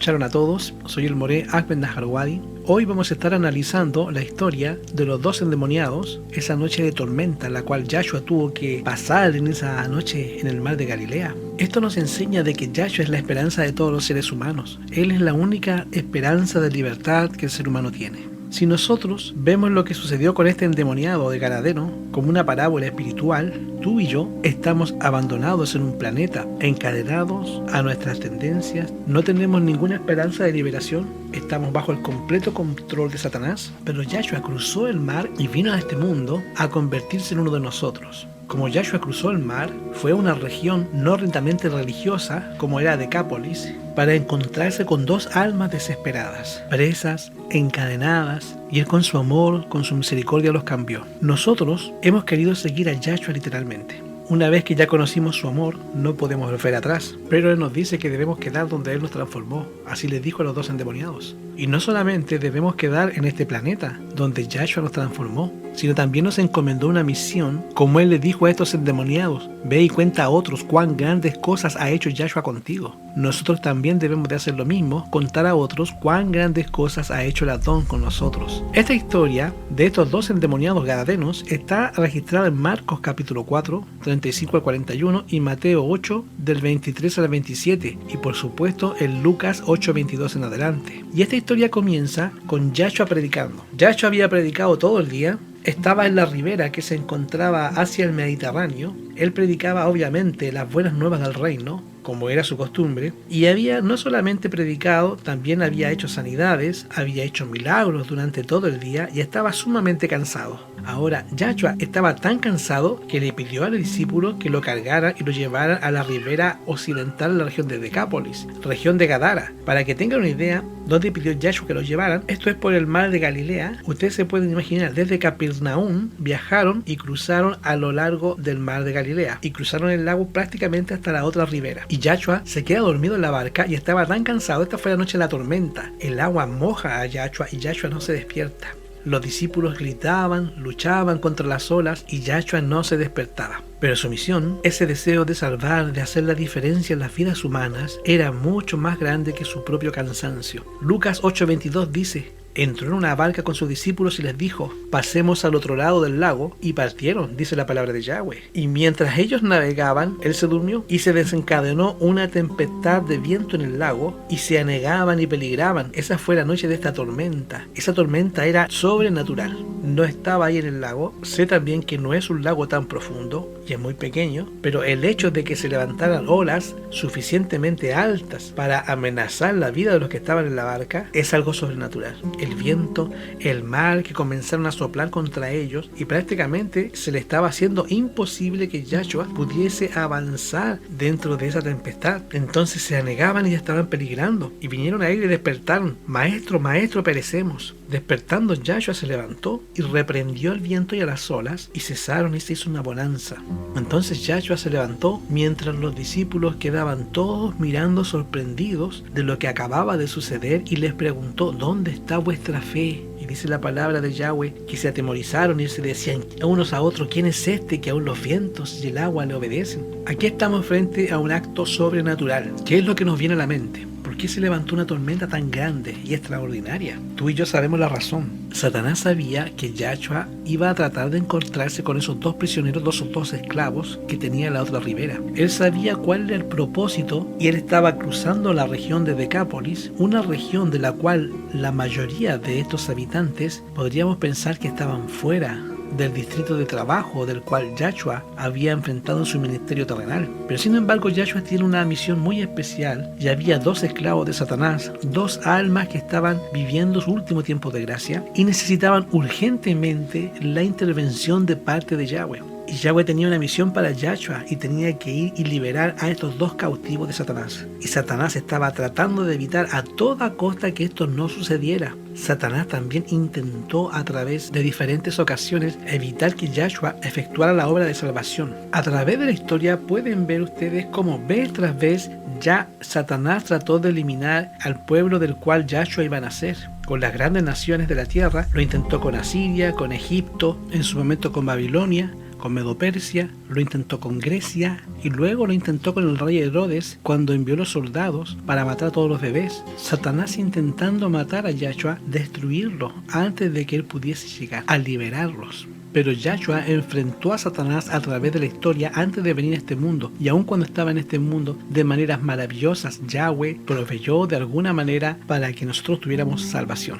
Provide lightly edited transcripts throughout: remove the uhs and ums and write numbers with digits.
Shalom a todos, soy el Moré Ahmed Naharwadi. Hoy vamos a estar analizando la historia de los dos endemoniados, esa noche de tormenta en la cual Yahshua tuvo que pasar en esa noche en el mar de Galilea. Esto nos enseña de que Yahshua es la esperanza de todos los seres humanos. Él es la única esperanza de libertad que el ser humano tiene. Si nosotros vemos lo que sucedió con este endemoniado de Gadareno como una parábola espiritual, tú y yo estamos abandonados en un planeta, encadenados a nuestras tendencias, no tenemos ninguna esperanza de liberación, estamos bajo el completo control de Satanás, pero Yahshua cruzó el mar y vino a este mundo a convertirse en uno de nosotros. Como Yahshua cruzó el mar, fue a una región no rentamente religiosa, como era Decápolis, para encontrarse con dos almas desesperadas, presas, encadenadas, y Él con su amor, con su misericordia los cambió. Nosotros hemos querido seguir a Yahshua literalmente. Una vez que ya conocimos su amor, no podemos volver atrás, pero Él nos dice que debemos quedar donde Él nos transformó, así les dijo a los dos endemoniados. Y no solamente debemos quedar en este planeta, donde Yahshua nos transformó, sino también nos encomendó una misión, como Él le dijo a estos endemoniados: ve y cuenta a otros cuán grandes cosas ha hecho Yahshua contigo. Nosotros también debemos de hacer lo mismo, contar a otros cuán grandes cosas ha hecho el Adón con nosotros. Esta historia de estos dos endemoniados gadarenos está registrada en Marcos capítulo 4, 35 al 41 y Mateo 8, del 23 al 27 y por supuesto en Lucas 8, 22 en adelante. Y esta historia comienza con Yahshua predicando. Yahshua había predicado todo el día. Estaba en la ribera que se encontraba hacia el Mediterráneo. Él predicaba obviamente las buenas nuevas del reino, como era su costumbre, y había no solamente predicado, también había hecho sanidades, había hecho milagros durante todo el día y estaba sumamente cansado. Ahora, Yahshua estaba tan cansado que le pidió a los discípulos que lo cargaran y lo llevaran a la ribera occidental de la región de Decápolis, región de Gadara. Para que tengan una idea dónde pidió Yahshua que lo llevaran, esto es por el mar de Galilea. Ustedes se pueden imaginar, desde Capernaum viajaron y cruzaron a lo largo del mar de Galilea y cruzaron el lago prácticamente hasta la otra ribera. Y Yahshua se queda dormido en la barca y estaba tan cansado. Esta fue la noche de la tormenta. El agua moja a Yahshua y Yahshua no se despierta. Los discípulos gritaban, luchaban contra las olas y Yahshua no se despertaba. Pero su misión, ese deseo de salvar, de hacer la diferencia en las vidas humanas, era mucho más grande que su propio cansancio. Lucas 8:22 dice: entró en una barca con sus discípulos y les dijo: pasemos al otro lado del lago, y partieron, dice la palabra de Yahweh. Y mientras ellos navegaban, él se durmió, y se desencadenó una tempestad de viento en el lago, y se anegaban y peligraban. Esa fue la noche de esta tormenta. Esa tormenta era sobrenatural. No estaba ahí en el lago. Sé también que no es un lago tan profundo, y es muy pequeño, pero el hecho de que se levantaran olas suficientemente altas para amenazar la vida de los que estaban en la barca es algo sobrenatural. El viento, el mar que comenzaron a soplar contra ellos y prácticamente se le estaba haciendo imposible que Yahshua pudiese avanzar dentro de esa tempestad. Entonces se anegaban y ya estaban peligrando y vinieron a él y despertaron: maestro, maestro, perecemos. Despertando, Yahshua se levantó y reprendió el viento y a las olas y cesaron y se hizo una bonanza. Entonces Yahshua se levantó mientras los discípulos quedaban todos mirando sorprendidos de lo que acababa de suceder y les preguntó: ¿dónde está vuestra fe? Y dice la palabra de Yahweh que se atemorizaron y se decían unos a otros: ¿quién es este que aún los vientos y el agua le obedecen? Aquí estamos frente a un acto sobrenatural. ¿Qué es lo que nos viene a la mente? ¿Por qué se levantó una tormenta tan grande y extraordinaria? Tú y yo sabemos la razón. Satanás sabía que Yahshua iba a tratar de encontrarse con esos dos prisioneros, esos dos esclavos que tenía en la otra ribera. Él sabía cuál era el propósito y él estaba cruzando la región de Decápolis, una región de la cual la mayoría de estos habitantes podríamos pensar que estaban fuera del distrito de trabajo del cual Yahshua había enfrentado en su ministerio terrenal. Pero sin embargo, Yahshua tiene una misión muy especial y había dos esclavos de Satanás, dos almas que estaban viviendo su último tiempo de gracia y necesitaban urgentemente la intervención de parte de Yahweh. Y Yahweh tenía una misión para Yahshua y tenía que ir y liberar a estos dos cautivos de Satanás. Y Satanás estaba tratando de evitar a toda costa que esto no sucediera. Satanás también intentó a través de diferentes ocasiones evitar que Yahshua efectuara la obra de salvación. A través de la historia pueden ver ustedes cómo vez tras vez ya Satanás trató de eliminar al pueblo del cual Yahshua iba a nacer. Con las grandes naciones de la tierra, lo intentó con Asiria, con Egipto, en su momento con Babilonia, con Medo-Persia, lo intentó con Grecia y luego lo intentó con el rey Herodes cuando envió los soldados para matar a todos los bebés. Satanás intentando matar a Yahshua, destruirlo antes de que él pudiese llegar a liberarlos. Pero Yahshua enfrentó a Satanás a través de la historia antes de venir a este mundo, y aun cuando estaba en este mundo, de maneras maravillosas, Yahweh proveyó de alguna manera para que nosotros tuviéramos salvación.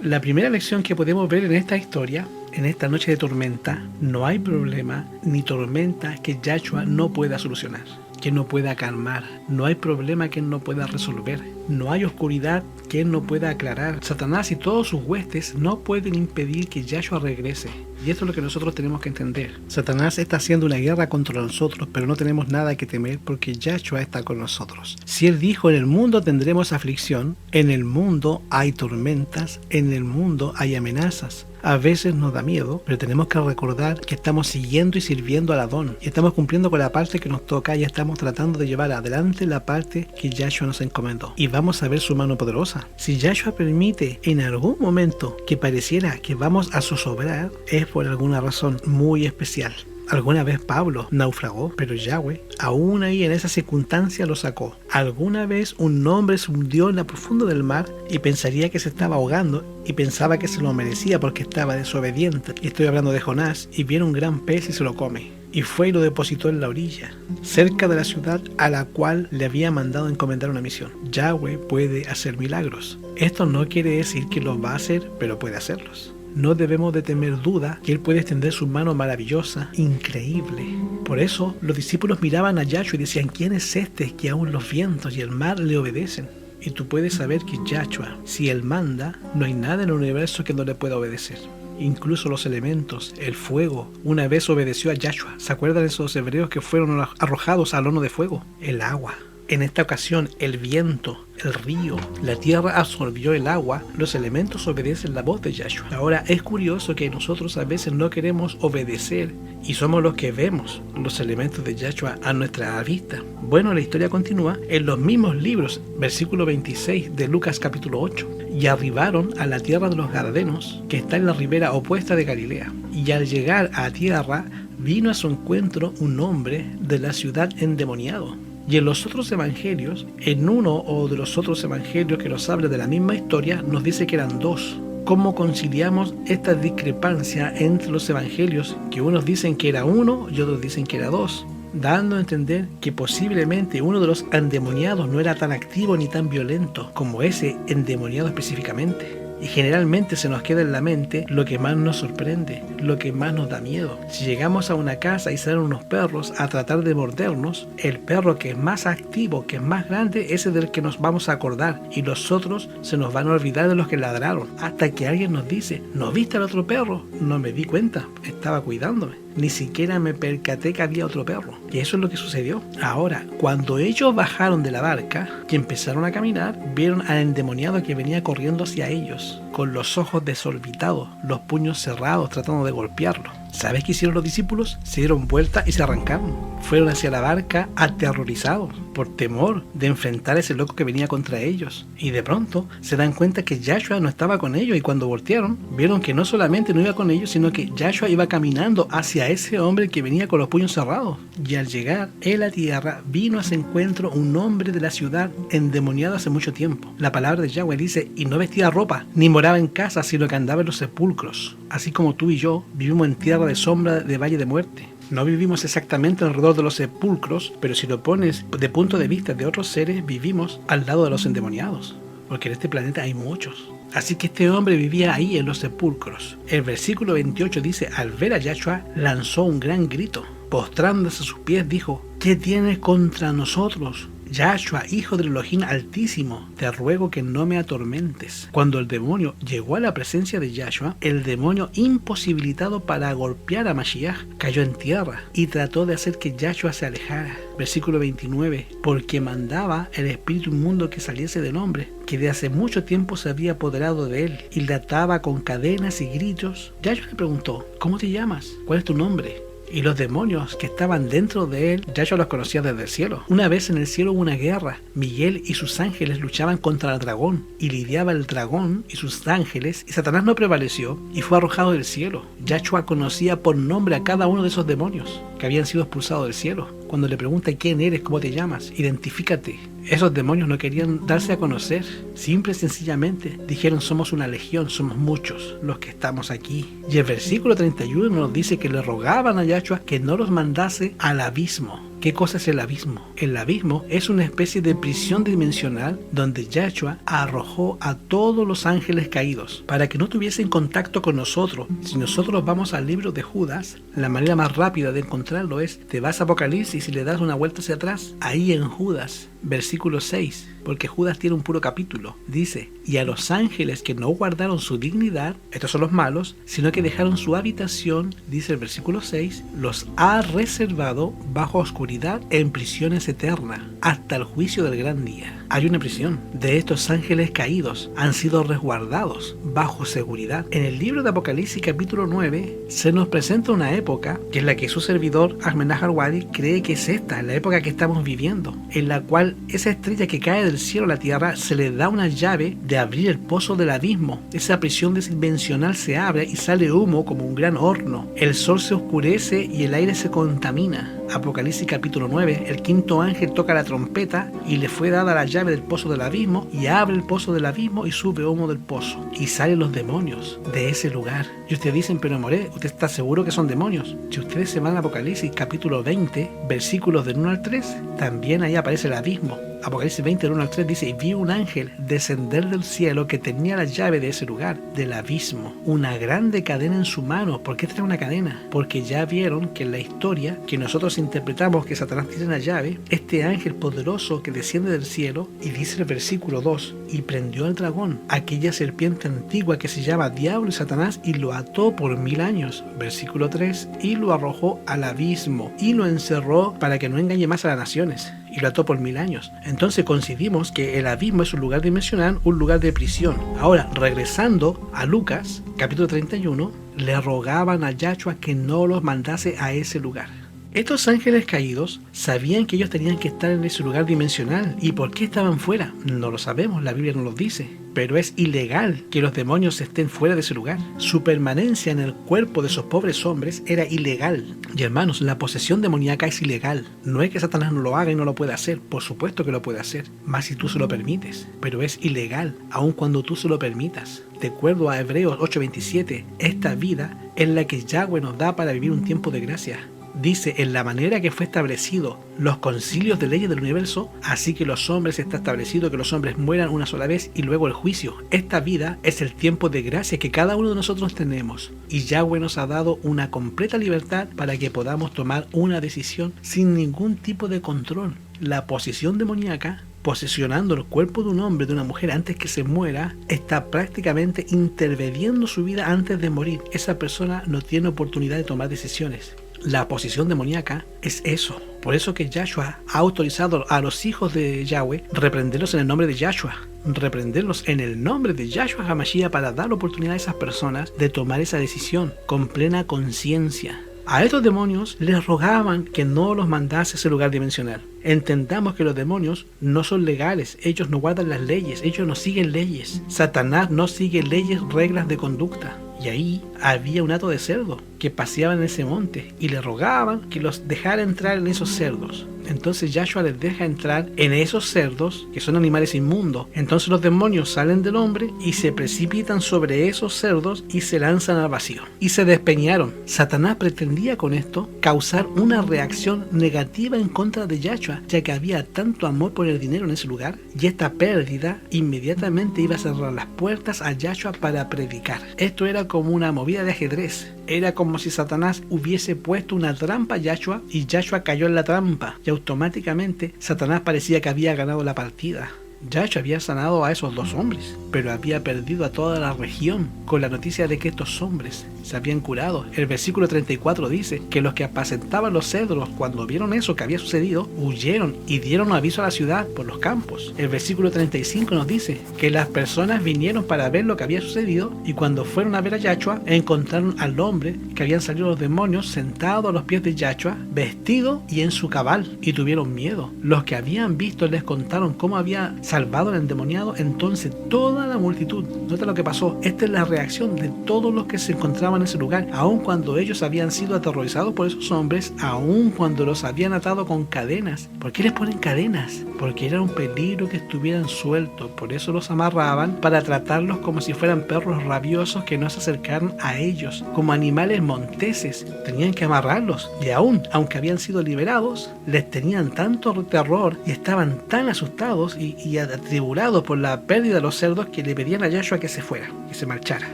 La primera lección que podemos ver en esta historia, en esta noche de tormenta, no hay problema ni tormenta que Yahshua no pueda solucionar, que no pueda calmar, no hay problema que él no pueda resolver, no hay oscuridad que él no pueda aclarar. Satanás y todos sus huestes no pueden impedir que Yahshua regrese. Y esto es lo que nosotros tenemos que entender. Satanás está haciendo una guerra contra nosotros, pero no tenemos nada que temer porque Yahshua está con nosotros. Si él dijo, en el mundo tendremos aflicción, en el mundo hay tormentas, en el mundo hay amenazas. A veces nos da miedo, pero tenemos que recordar que estamos siguiendo y sirviendo al Adón. Y estamos cumpliendo con la parte que nos toca y estamos tratando de llevar adelante la parte que Yahshua nos encomendó. Y vamos a ver su mano poderosa. Si Yahshua permite en algún momento que pareciera que vamos a zozobrar, es por alguna razón muy especial. Alguna vez Pablo naufragó, pero Yahweh, aún ahí en esa circunstancia, lo sacó. Alguna vez un hombre se hundió en la profunda del mar y pensaría que se estaba ahogando y pensaba que se lo merecía porque estaba desobediente. Y estoy hablando de Jonás, y viene un gran pez y se lo come. Y fue y lo depositó en la orilla, cerca de la ciudad a la cual le había mandado encomendar una misión. Yahweh puede hacer milagros. Esto no quiere decir que los va a hacer, pero puede hacerlos. No debemos de temer duda que él puede extender su mano maravillosa, increíble. Por eso los discípulos miraban a Yahshua y decían, ¿quién es este que aún los vientos y el mar le obedecen? Y tú puedes saber que Yahshua, si él manda, no hay nada en el universo que no le pueda obedecer. Incluso los elementos, el fuego, una vez obedeció a Yahshua. ¿Se acuerdan de esos hebreos que fueron arrojados al horno de fuego? El agua. En esta ocasión, el viento, el río, la tierra absorbió el agua, los elementos obedecen la voz de Yahshua. Ahora, es curioso que nosotros a veces no queremos obedecer y somos los que vemos los elementos de Yahshua a nuestra vista. Bueno, la historia continúa en los mismos libros, versículo 26 de Lucas capítulo 8. Y arribaron a la tierra de los Gadarenos, que está en la ribera opuesta de Galilea. Y al llegar a tierra, vino a su encuentro un hombre de la ciudad endemoniado. Y en los otros evangelios, en uno o de los otros evangelios que nos habla de la misma historia, nos dice que eran dos. ¿Cómo conciliamos esta discrepancia entre los evangelios? Que unos dicen que era uno y otros dicen que era dos, dando a entender que posiblemente uno de los endemoniados no era tan activo ni tan violento como ese endemoniado específicamente. Y generalmente se nos queda en la mente lo que más nos sorprende, lo que más nos da miedo. Si llegamos a una casa y salen unos perros a tratar de mordernos, el perro que es más activo, que es más grande, ese del que nos vamos a acordar, y los otros se nos van a olvidar de los que ladraron, hasta que alguien nos dice, ¿no viste al otro perro? No me di cuenta, estaba cuidándome. Ni siquiera me percaté que había otro perro. Y eso es lo que sucedió. Ahora, cuando ellos bajaron de la barca, que empezaron a caminar, vieron al endemoniado que venía corriendo hacia ellos, con los ojos desorbitados, los puños cerrados, tratando de golpearlo. ¿Sabes qué hicieron los discípulos? Se dieron vuelta y se arrancaron. Fueron hacia la barca aterrorizados, por temor de enfrentar a ese loco que venía contra ellos. Y de pronto se dan cuenta que Yahshua no estaba con ellos, y cuando voltearon, vieron que no solamente no iba con ellos, sino que Yahshua iba caminando hacia ese hombre que venía con los puños cerrados. Y al llegar en la tierra, vino a ese encuentro un hombre de la ciudad endemoniado hace mucho tiempo. La palabra de Yahweh dice, y no vestía ropa, ni moraba en casa, sino que andaba en los sepulcros. Así como tú y yo vivimos en tierra de sombra de valle de muerte. No vivimos exactamente alrededor de los sepulcros, pero si lo pones de punto de vista de otros seres, vivimos al lado de los endemoniados, porque en este planeta hay muchos. Así que este hombre vivía ahí en los sepulcros. El versículo 28 dice, al ver a Yahshua, lanzó un gran grito. Postrándose a sus pies, dijo, ¿qué tienes contra nosotros? Yahshua, hijo del Elohim Altísimo, te ruego que no me atormentes. Cuando el demonio llegó a la presencia de Yahshua, el demonio, imposibilitado para golpear a Mashiach, cayó en tierra y trató de hacer que Yahshua se alejara. Versículo 29, porque mandaba el espíritu inmundo que saliese del hombre, que de hace mucho tiempo se había apoderado de él, y le ataba con cadenas y gritos. Yahshua le preguntó, ¿cómo te llamas? ¿Cuál es tu nombre? Y los demonios que estaban dentro de él, Yahshua los conocía desde el cielo. Una vez en el cielo hubo una guerra. Miguel y sus ángeles luchaban contra el dragón, y lidiaba el dragón y sus ángeles, y Satanás no prevaleció, y fue arrojado del cielo. Yahshua conocía por nombre a cada uno de esos demonios que habían sido expulsados del cielo. Cuando le pregunta quién eres, cómo te llamas, identifícate. Esos demonios no querían darse a conocer. Simple y sencillamente dijeron: somos una legión, somos muchos los que estamos aquí. Y el versículo 31 nos dice que le rogaban a Yahshua que no los mandase al abismo. ¿Qué cosa es el abismo? El abismo es una especie de prisión dimensional donde Yahshua arrojó a todos los ángeles caídos para que no tuviesen contacto con nosotros. Si nosotros vamos al libro de Judas, la manera más rápida de encontrarlo es: te vas a Apocalipsis y le das una vuelta hacia atrás. Ahí en Judas, versículo 6, porque Judas tiene un puro capítulo, dice: y a los ángeles que no guardaron su dignidad, estos son los malos, sino que dejaron su habitación, dice el versículo 6, los ha reservado bajo oscuridad en prisiones eternas, hasta el juicio del gran día. Hay una prisión de estos ángeles caídos, han sido resguardados bajo seguridad. En el libro de Apocalipsis capítulo 9 se nos presenta una época que es la que su servidor Ahmed Naharwadi cree que es esta, la época que estamos viviendo, en la cual esa estrella que cae del cielo a la tierra se le da una llave de abrir el pozo del abismo. Esa prisión dimensional se abre y sale humo como un gran horno. El sol se oscurece y el aire se contamina. Apocalipsis capítulo 9, el quinto ángel toca la trompeta y le fue dada la llave del pozo del abismo, y abre el pozo del abismo y sube humo del pozo y salen los demonios de ese lugar. Y ustedes dicen: pero Moré, ¿usted está seguro que son demonios? Si ustedes se van a Apocalipsis capítulo 20, versículos del 1 al 3, también ahí aparece el abismo. Apocalipsis 20, del 1 al 3 dice: y vi un ángel descender del cielo que tenía la llave de ese lugar, del abismo, una grande cadena en su mano. ¿Por qué trae una cadena? Porque ya vieron que en la historia que nosotros interpretamos que Satanás tiene la llave, este ángel poderoso que desciende del cielo, y dice el versículo 2, y prendió al dragón, aquella serpiente antigua que se llama Diablo y Satanás, y lo ató por 1000 años. Versículo 3, y lo arrojó al abismo, y lo encerró para que no engañe más a las naciones, y lo ató por 1000 años. Entonces coincidimos que el abismo es un lugar dimensional, un lugar de prisión. Ahora, regresando a Lucas, capítulo 31, le rogaban a Yahshua que no los mandase a ese lugar. Estos ángeles caídos sabían que ellos tenían que estar en ese lugar dimensional. ¿Y por qué estaban fuera? No lo sabemos, la Biblia no lo dice. Pero es ilegal que los demonios estén fuera de ese lugar. Su permanencia en el cuerpo de esos pobres hombres era ilegal. Y hermanos, la posesión demoníaca es ilegal. No es que Satanás no lo haga y no lo pueda hacer. Por supuesto que lo puede hacer, más si tú se lo permites. Pero es ilegal, aun cuando tú se lo permitas. De acuerdo a Hebreos 8:27, esta vida es la que Yahweh nos da para vivir un tiempo de gracia. Dice: en la manera que fue establecido los concilios de leyes del universo, así que los hombres está establecido que los hombres mueran una sola vez y luego el juicio. Esta vida es el tiempo de gracia que cada uno de nosotros tenemos, y Yahweh nos ha dado una completa libertad para que podamos tomar una decisión sin ningún tipo de control. La posesión demoníaca, posesionando el cuerpo de un hombre, de una mujer antes que se muera, está prácticamente interviniendo su vida antes de morir. Esa persona no tiene oportunidad de tomar decisiones. La posesión demoníaca es eso. Por eso que Yahshua ha autorizado a los hijos de Yahweh reprenderlos en el nombre de Yahshua. Reprenderlos en el nombre de Yahshua HaMashiach para dar la oportunidad a esas personas de tomar esa decisión con plena conciencia. A estos demonios les rogaban que no los mandase a ese lugar dimensional. Entendamos que los demonios no son legales, ellos no guardan las leyes, ellos no siguen leyes. Satanás no sigue leyes, reglas de conducta. Y ahí había un hato de cerdo que paseaban en ese monte y le rogaban que los dejara entrar en esos cerdos. Entonces Yahshua les deja entrar en esos cerdos, que son animales inmundos. Entonces los demonios salen del hombre y se precipitan sobre esos cerdos y se lanzan al vacío. Y se despeñaron. Satanás pretendía con esto causar una reacción negativa en contra de Yahshua, ya que había tanto amor por el dinero en ese lugar, y esta pérdida inmediatamente iba a cerrar las puertas a Yahshua para predicar. Esto era como una movida de ajedrez. Era como si Satanás hubiese puesto una trampa a Yahshua y Yahshua cayó en la trampa, y automáticamente Satanás parecía que había ganado la partida. Yahshua había sanado a esos 2 hombres, pero había perdido a toda la región con la noticia de que estos hombres se habían curado. El versículo 34 dice que los que apacentaban los cedros, cuando vieron eso que había sucedido, huyeron y dieron aviso a la ciudad por los campos. El versículo 35 nos dice que las personas vinieron para ver lo que había sucedido, y cuando fueron a ver a Yahshua, encontraron al hombre que habían salido los demonios sentado a los pies de Yahshua, vestido y en su cabal, y tuvieron miedo. Los que habían visto les contaron cómo había salvado al endemoniado. Entonces toda la multitud, nota lo que pasó, esta es la reacción de todos los que se encontraban en ese lugar, aun cuando ellos habían sido aterrorizados por esos hombres, aun cuando los habían atado con cadenas. ¿Por qué les ponen cadenas? Porque era un peligro que estuvieran sueltos, por eso los amarraban, para tratarlos como si fueran perros rabiosos que no se acercaran a ellos, como animales monteses. Tenían que amarrarlos, y aunque habían sido liberados, les tenían tanto terror y estaban tan asustados y atribulados por la pérdida de los cerdos, que le pedían a Yahshua que se fuera, que se marchara,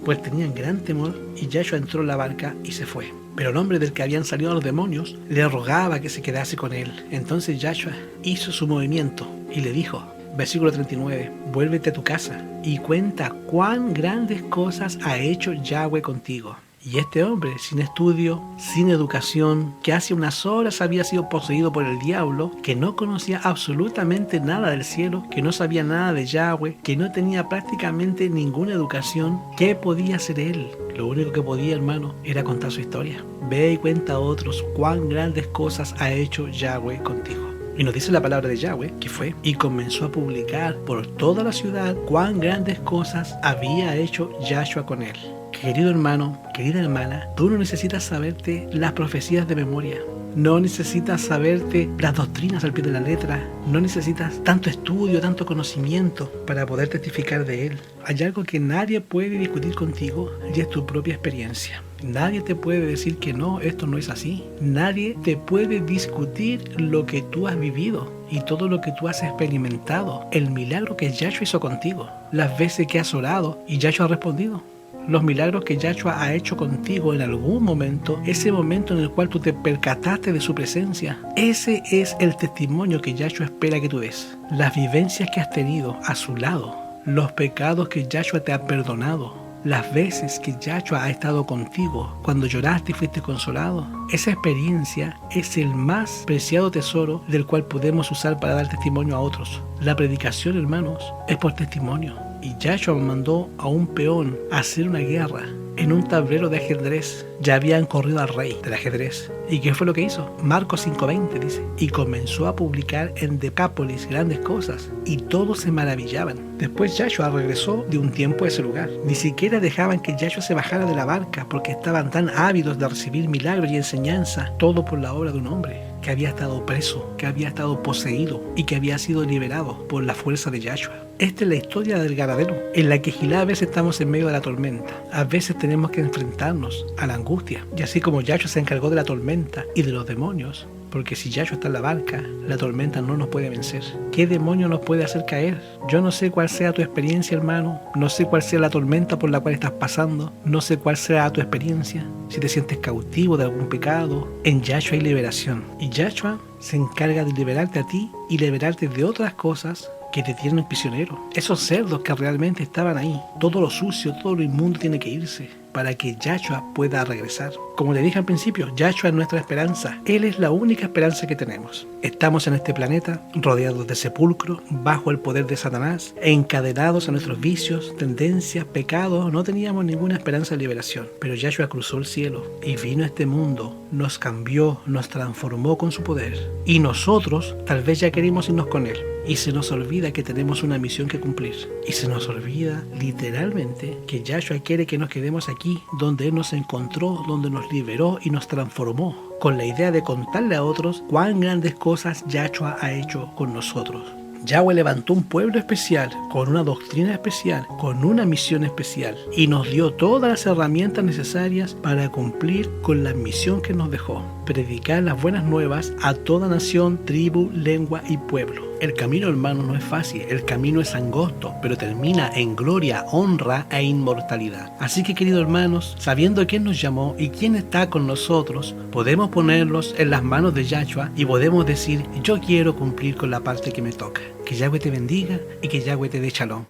pues tenían gran temor. Y Yahshua entró en la barca y se fue. Pero el hombre del que habían salido los demonios le rogaba que se quedase con él. Entonces Yahshua hizo su movimiento y le dijo, versículo 39, vuélvete a tu casa y cuenta cuán grandes cosas ha hecho Yahweh contigo. Y este hombre, sin estudio, sin educación, que hace unas horas había sido poseído por el diablo, que no conocía absolutamente nada del cielo, que no sabía nada de Yahweh, que no tenía prácticamente ninguna educación, ¿qué podía hacer él? Lo único que podía, hermano, era contar su historia. Ve y cuenta a otros cuán grandes cosas ha hecho Yahweh contigo. Y nos dice la palabra de Yahweh que fue y comenzó a publicar por toda la ciudad cuán grandes cosas había hecho Yahshua con él. Querido hermano, querida hermana, tú no necesitas saberte las profecías de memoria. No necesitas saberte las doctrinas al pie de la letra. No necesitas tanto estudio, tanto conocimiento para poder testificar de él. Hay algo que nadie puede discutir contigo y es tu propia experiencia. Nadie te puede decir que no, esto no es así. Nadie te puede discutir lo que tú has vivido y todo lo que tú has experimentado. El milagro que Yahshua hizo contigo. Las veces que has orado y Yahshua ha respondido. Los milagros que Yahshua ha hecho contigo en algún momento, ese momento en el cual tú te percataste de su presencia, ese es el testimonio que Yahshua espera que tú des. Las vivencias que has tenido a su lado, los pecados que Yahshua te ha perdonado, las veces que Yahshua ha estado contigo, cuando lloraste y fuiste consolado. Esa experiencia es el más preciado tesoro del cual podemos usar para dar testimonio a otros. La predicación, hermanos, es por testimonio. Y Yahshua mandó a un peón a hacer una guerra en un tablero de ajedrez. Ya habían corrido al rey del ajedrez. ¿Y qué fue lo que hizo? Marcos 5:20 dice, y comenzó a publicar en Decápolis grandes cosas, y todos se maravillaban. Después Yahshua regresó de un tiempo a ese lugar. Ni siquiera dejaban que Yahshua se bajara de la barca, porque estaban tan ávidos de recibir milagros y enseñanza, todo por la obra de un hombre que había estado preso, que había estado poseído y que había sido liberado por la fuerza de Yahshua. Esta es la historia del Garadeno, en la que a veces estamos en medio de la tormenta. A veces tenemos que enfrentarnos a la angustia. Y así como Yahshua se encargó de la tormenta y de los demonios, porque si Yahshua está en la barca, la tormenta no nos puede vencer. ¿Qué demonio nos puede hacer caer? Yo no sé cuál sea tu experiencia, hermano. No sé cuál sea la tormenta por la cual estás pasando. No sé cuál sea tu experiencia. Si te sientes cautivo de algún pecado, en Yahshua hay liberación. Y Yahshua se encarga de liberarte a ti y liberarte de otras cosas que te tienen prisionero. Esos cerdos que realmente estaban ahí. Todo lo sucio, todo lo inmundo tiene que irse para que Yahshua pueda regresar. Como le dije al principio, Yahshua es nuestra esperanza. Él es la única esperanza que tenemos. Estamos en este planeta, rodeados de sepulcro, bajo el poder de Satanás, encadenados a nuestros vicios, tendencias, pecados. No teníamos ninguna esperanza de liberación. Pero Yahshua cruzó el cielo y vino a este mundo, nos cambió, nos transformó con su poder. Y nosotros tal vez ya queremos irnos con él. Y se nos olvida que tenemos una misión que cumplir. Y se nos olvida literalmente que Yahshua quiere que nos quedemos aquí, donde Él nos encontró, donde nos liberó y nos transformó, con la idea de contarle a otros cuán grandes cosas Yahshua ha hecho con nosotros. Yahweh levantó un pueblo especial, con una doctrina especial, con una misión especial, y nos dio todas las herramientas necesarias para cumplir con la misión que nos dejó: predicar las buenas nuevas a toda nación, tribu, lengua y pueblo. El camino, hermano, no es fácil, el camino es angosto, pero termina en gloria, honra e inmortalidad. Así que, queridos hermanos, sabiendo quién nos llamó y quién está con nosotros, podemos ponerlos en las manos de Yahshua y podemos decir: yo quiero cumplir con la parte que me toca. Que Yahweh te bendiga y que Yahweh te dé shalom.